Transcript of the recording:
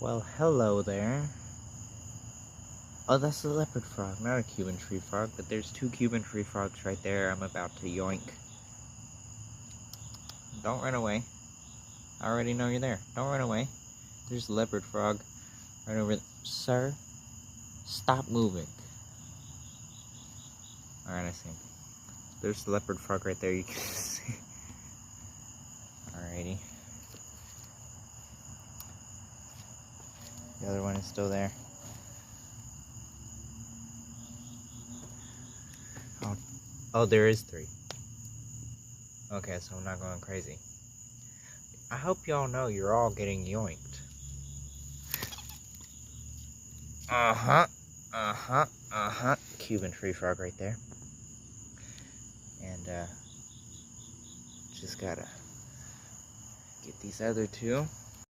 Well, hello there. Oh, that's the leopard frog, not a Cuban tree frog, but there's two Cuban tree frogs right there I'm about to yoink. Don't run away. I already know you're there. Don't run away. There's the leopard frog right over there. Sir, stop moving. Alright, I see him. There's the leopard frog right there, you can see. Alrighty. The other one is still there. Oh, there is three. Okay, so I'm not going crazy. I hope y'all know you're all getting yoinked. Cuban tree frog right there. And, just gotta get these other two.